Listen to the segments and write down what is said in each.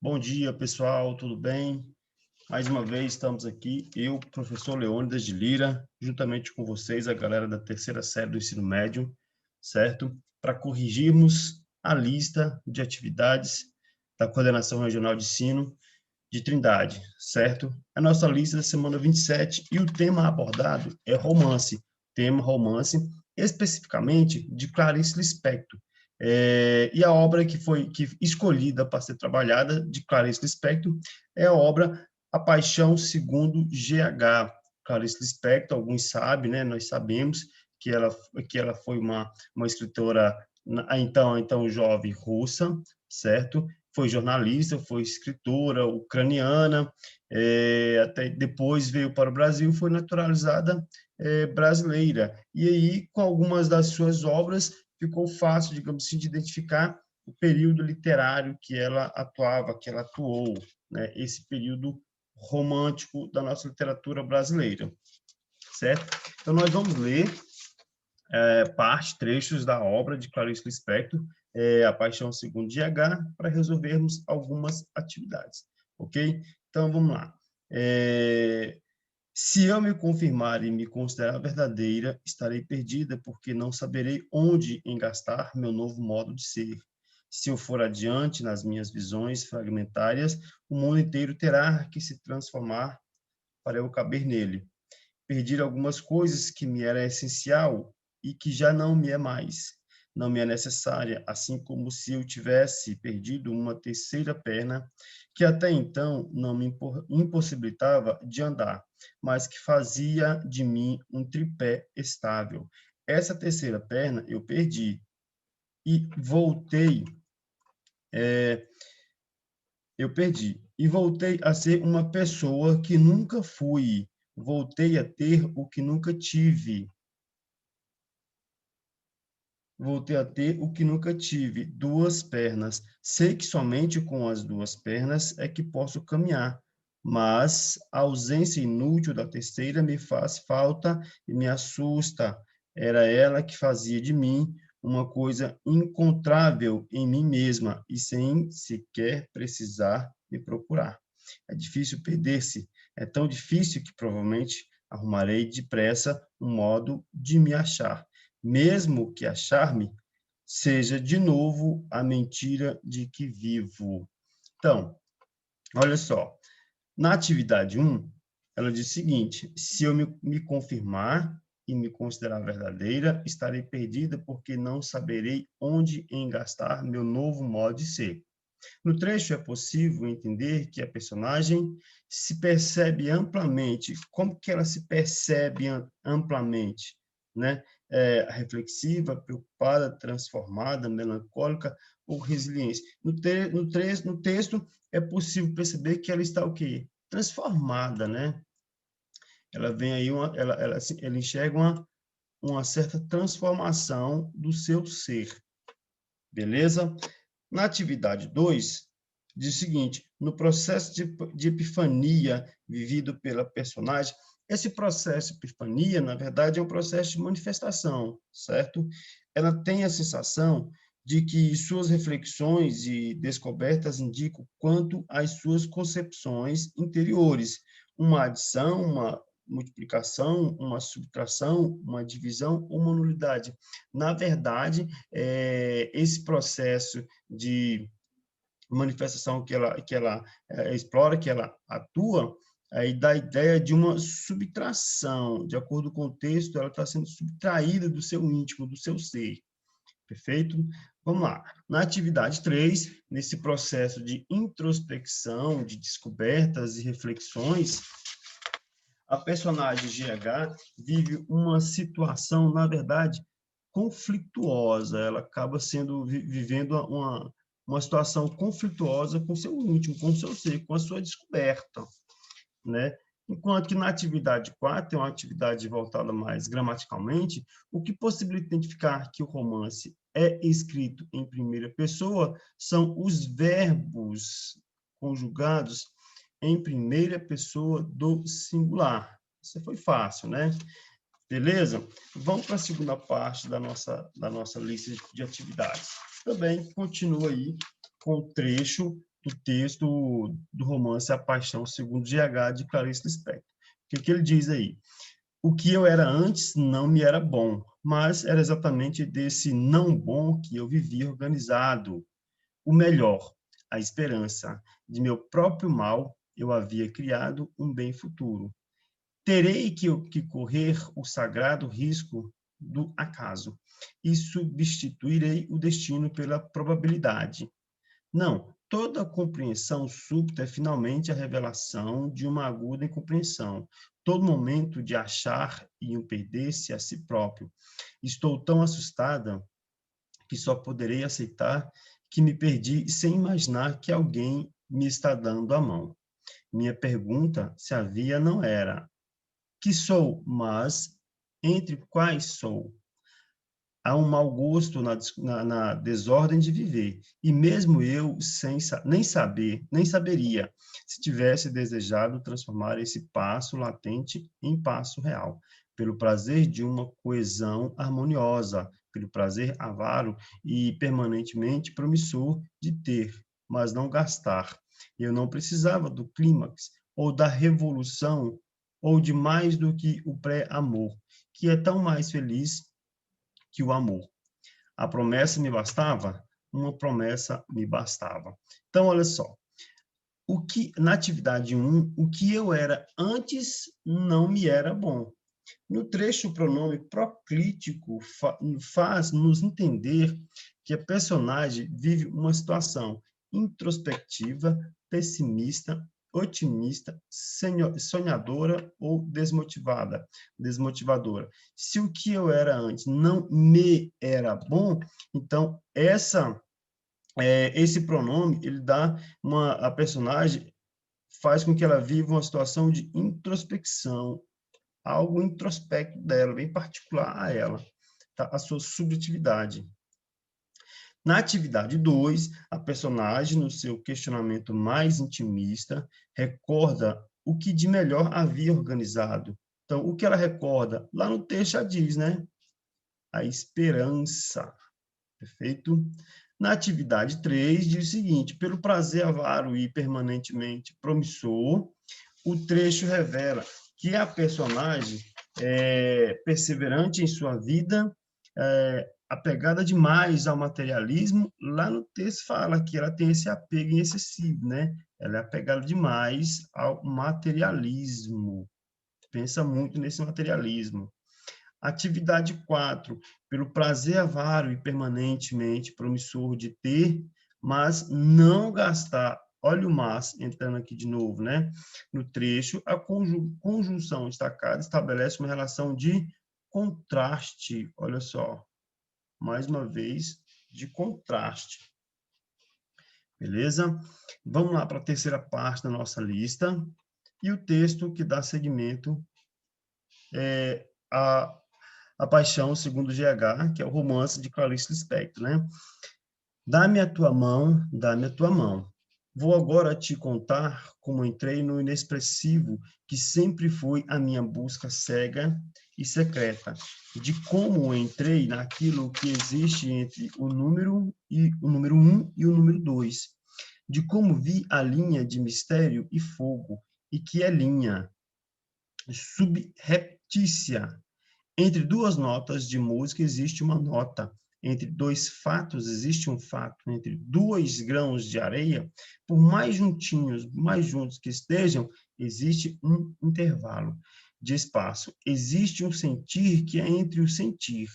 Bom dia, pessoal, tudo bem? Mais uma vez estamos aqui, eu, professor Leônidas de Lira, juntamente com vocês, a galera da terceira série do ensino médio, certo? Para corrigirmos a lista de atividades da Coordenação Regional de Ensino de Trindade, certo? A nossa lista da semana 27 e o tema abordado é romance, tema romance, especificamente de Clarice Lispector. E a obra que foi escolhida para ser trabalhada de Clarice Lispector é a obra A Paixão Segundo GH. Clarice Lispector, alguns sabem, né? Nós sabemos que ela foi uma escritora então jovem russa, certo? Foi jornalista, foi escritora ucraniana, até depois veio para o Brasil, foi naturalizada brasileira. E aí, com algumas das suas obras, ficou fácil, digamos assim, de identificar o período literário que ela atuava, que ela atuou, né? Esse período romântico da nossa literatura brasileira, certo? Então, nós vamos ler trechos da obra de Clarice Lispector, A Paixão Segundo GH, para resolvermos algumas atividades, ok? Então, vamos lá. Se eu me confirmar e me considerar verdadeira, estarei perdida, porque não saberei onde engastar meu novo modo de ser. Se eu for adiante nas minhas visões fragmentárias, o mundo inteiro terá que se transformar para eu caber nele. Perdi algumas coisas que me era essencial e que já não me é mais. Não me é necessária, assim como se eu tivesse perdido uma terceira perna que até então não me impossibilitava de andar, mas que fazia de mim um tripé estável. Essa terceira perna eu perdi e é, voltei a ser uma pessoa que nunca fui. Voltei a ter o que nunca tive. Voltei a ter o que nunca tive, duas pernas. Sei que somente com as duas pernas é que posso caminhar, mas a ausência inútil da terceira me faz falta e me assusta. Era ela que fazia de mim uma coisa encontrável em mim mesma e sem sequer precisar me procurar. É difícil perder-se, é tão difícil que provavelmente arrumarei depressa um modo de me achar, mesmo que achar-me seja de novo a mentira de que vivo. Então, olha só, na atividade 1, ela diz o seguinte: se eu me confirmar e me considerar verdadeira, estarei perdida porque não saberei onde engastar meu novo modo de ser. No trecho é possível entender que a personagem se percebe amplamente. Como que ela se percebe amplamente? Né? Reflexiva, preocupada, transformada, melancólica ou resiliente. No texto é possível perceber que ela está o quê? Transformada, né? Ela vem aí, ela enxerga uma certa transformação do seu ser. Beleza? Na atividade 2, diz o seguinte: no processo de epifania vivido pela personagem, esse processo de epifania, na verdade, é um processo de manifestação, certo? Ela tem a sensação de que suas reflexões e descobertas indicam quanto às suas concepções interiores, uma adição, uma multiplicação, uma subtração, uma divisão ou uma nulidade. Na verdade, esse processo de manifestação que ela explora, que ela atua, aí dá a ideia de uma subtração. De acordo com o texto, ela está sendo subtraída do seu íntimo, do seu ser. Perfeito? Vamos lá. Na atividade 3, nesse processo de introspecção, de descobertas e reflexões, a personagem GH vive uma situação, na verdade, conflituosa. Ela acaba vivendo uma situação conflituosa com seu íntimo, com seu ser, com a sua descoberta, né? Enquanto que na atividade 4, é uma atividade voltada mais gramaticalmente, o que possibilita identificar que o romance é escrito em primeira pessoa são os verbos conjugados em primeira pessoa do singular. Isso foi fácil, né? Beleza? Vamos para a segunda parte da nossa lista de atividades. Também continua aí com o trecho do texto do romance A Paixão segundo GH, de Clarice Lispector. O que ele diz aí? O que eu era antes não me era bom, mas era exatamente desse não bom que eu vivia organizado. O melhor, a esperança. De meu próprio mal, eu havia criado um bem futuro. Terei que correr o sagrado risco do acaso e substituirei o destino pela probabilidade. Não, toda compreensão súbita é finalmente a revelação de uma aguda incompreensão. Todo momento de achar e um perder-se a si próprio. Estou tão assustada que só poderei aceitar que me perdi sem imaginar que alguém me está dando a mão. Minha pergunta, se havia, não era que sou, mas entre quais sou. Há um mau gosto na desordem de viver, e mesmo eu nem saberia se tivesse desejado transformar esse passo latente em passo real, pelo prazer de uma coesão harmoniosa, pelo prazer avaro e permanentemente promissor de ter, mas não gastar. Eu não precisava do clímax ou da revolução ou de mais do que o pré-amor, que é tão mais feliz que o amor. A promessa me bastava? Uma promessa me bastava. Então, olha só. Na atividade 1, o que eu era antes não me era bom. No trecho, o pronome proclítico faz nos entender que a personagem vive uma situação introspectiva, pessimista, otimista, sonhadora ou desmotivadora. Se o que eu era antes não me era bom, então esse pronome ele dá a personagem faz com que ela viva uma situação de introspecção, algo introspecto dela, bem particular a ela, tá? A sua subjetividade. Na atividade 2, a personagem, no seu questionamento mais intimista, recorda o que de melhor havia organizado. Então, o que ela recorda? Lá no texto já diz, né? A esperança. Perfeito? Na atividade 3, diz o seguinte: pelo prazer avaro e permanentemente promissor, o trecho revela que a personagem é perseverante em sua vida, apegada demais ao materialismo. Lá no texto fala que ela tem esse apego excessivo, né? Ela é apegada demais ao materialismo. Pensa muito nesse materialismo. Atividade 4, pelo prazer avaro e permanentemente promissor de ter, mas não gastar. Olha o mas entrando aqui de novo, né? No trecho, a conjunção destacada estabelece uma relação de contraste. Olha só, mais uma vez, de contraste. Beleza? Vamos lá para a terceira parte da nossa lista. E o texto que dá seguimento é a Paixão segundo GH, que é o romance de Clarice Lispector, né? Dá-me a tua mão, dá-me a tua mão. Vou agora te contar como entrei no inexpressivo que sempre foi a minha busca cega e secreta, de como entrei naquilo que existe entre o número 1 e o número 2, de como vi a linha de mistério e fogo, e que é linha subreptícia. Entre duas notas de música existe uma nota. Entre dois fatos existe um fato. Entre dois grãos de areia, por mais juntinhos, mais juntos que estejam, existe um intervalo de espaço. Existe um sentir que é entre o sentir.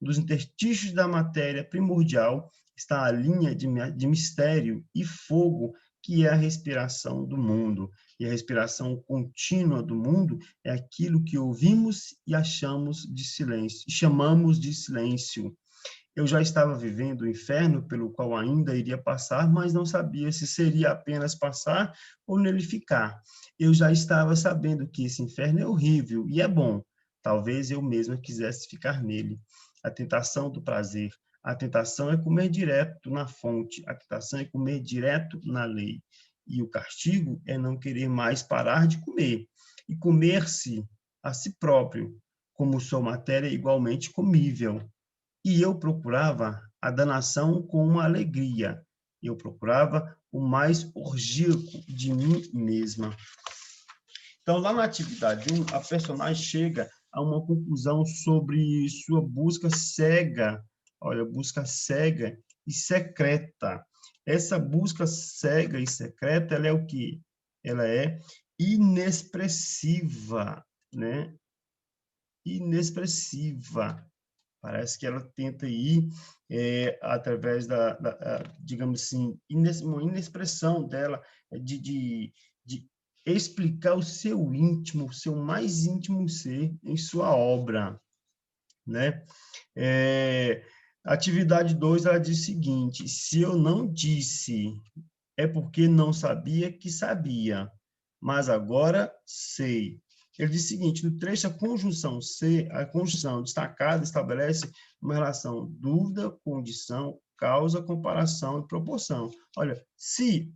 Dos interstícios da matéria primordial está a linha de mistério e fogo, que é a respiração do mundo. E a respiração contínua do mundo é aquilo que ouvimos e achamos de silêncio, chamamos de silêncio. Eu já estava vivendo o inferno pelo qual ainda iria passar, mas não sabia se seria apenas passar ou nele ficar. Eu já estava sabendo que esse inferno é horrível e é bom. Talvez eu mesma quisesse ficar nele. A tentação do prazer. A tentação é comer direto na fonte. A tentação é comer direto na lei. E o castigo é não querer mais parar de comer. E comer-se a si próprio, como sua matéria igualmente comível. E eu procurava a danação com uma alegria. Eu procurava o mais orgíaco de mim mesma. Então, lá na atividade 1, a personagem chega a uma conclusão sobre sua busca cega, olha, busca cega e secreta. Essa busca cega e secreta, ela é o quê? Ela é inexpressiva, né? Inexpressiva. Parece que ela tenta ir através digamos assim, uma inexpressão dela de explicar o seu íntimo, o seu mais íntimo ser em sua obra, né? Atividade 2, ela diz o seguinte: se eu não disse, é porque não sabia que sabia, mas agora sei. Ele diz o seguinte: no trecho, a conjunção destacada estabelece uma relação dúvida, condição, causa, comparação e proporção. Olha,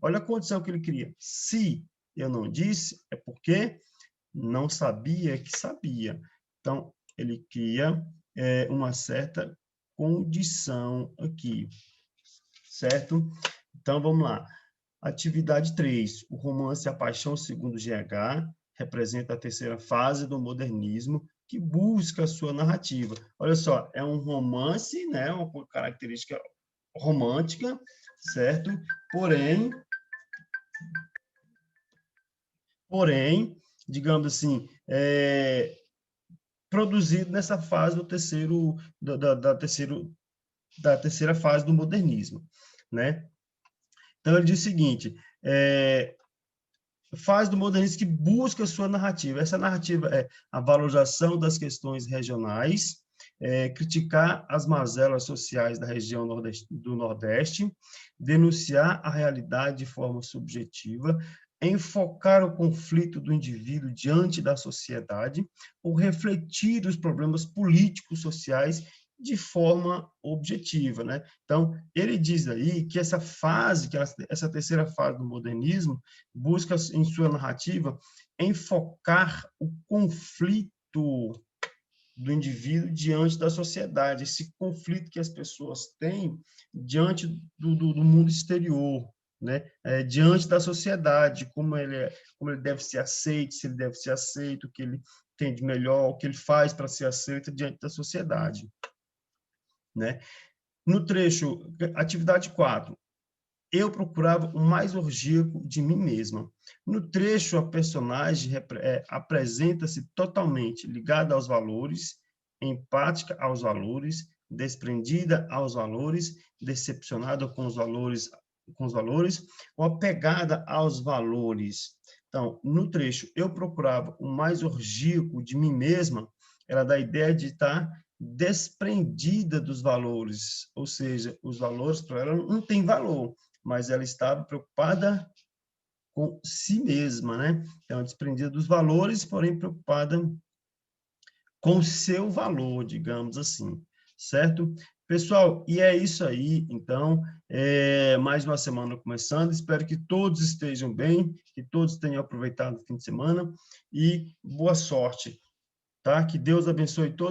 olha a condição que ele cria. Se eu não disse, é porque não sabia que sabia. Então, ele cria uma certa condição aqui, certo? Então, vamos lá. Atividade 3, o romance A Paixão segundo GH, representa a terceira fase do modernismo, que busca a sua narrativa. Olha só, é um romance, né, uma característica romântica, certo? Porém, digamos assim, produzido nessa fase do da terceira fase do modernismo, né? Então, ele diz o seguinte, fase do modernismo que busca a sua narrativa. Essa narrativa é a valorização das questões regionais, criticar as mazelas sociais da região do Nordeste, denunciar a realidade de forma subjetiva, enfocar o conflito do indivíduo diante da sociedade, ou refletir os problemas políticos, sociais de forma objetiva, né? Então, ele diz aí que essa terceira fase do modernismo busca, em sua narrativa, enfocar o conflito do indivíduo diante da sociedade, esse conflito que as pessoas têm diante do mundo exterior, né? Diante da sociedade, como ele deve ser aceito, se ele deve ser aceito, o que ele tem de melhor, o que ele faz para ser aceito diante da sociedade, né? No trecho, atividade 4, eu procurava o mais orgíaco de mim mesma. No trecho, a personagem apresenta-se totalmente ligada aos valores, empática aos valores, desprendida aos valores, decepcionada com os valores, ou apegada aos valores. Então, no trecho, eu procurava o mais orgíaco de mim mesma, ela dá a ideia de estar desprendida dos valores, ou seja, os valores para ela não têm valor, mas ela estava preocupada com si mesma, né? Então, desprendida dos valores, porém preocupada com o seu valor, digamos assim, certo? Pessoal, e é isso aí, então, mais uma semana começando, espero que todos estejam bem, que todos tenham aproveitado o fim de semana, e boa sorte, tá? Que Deus abençoe todos.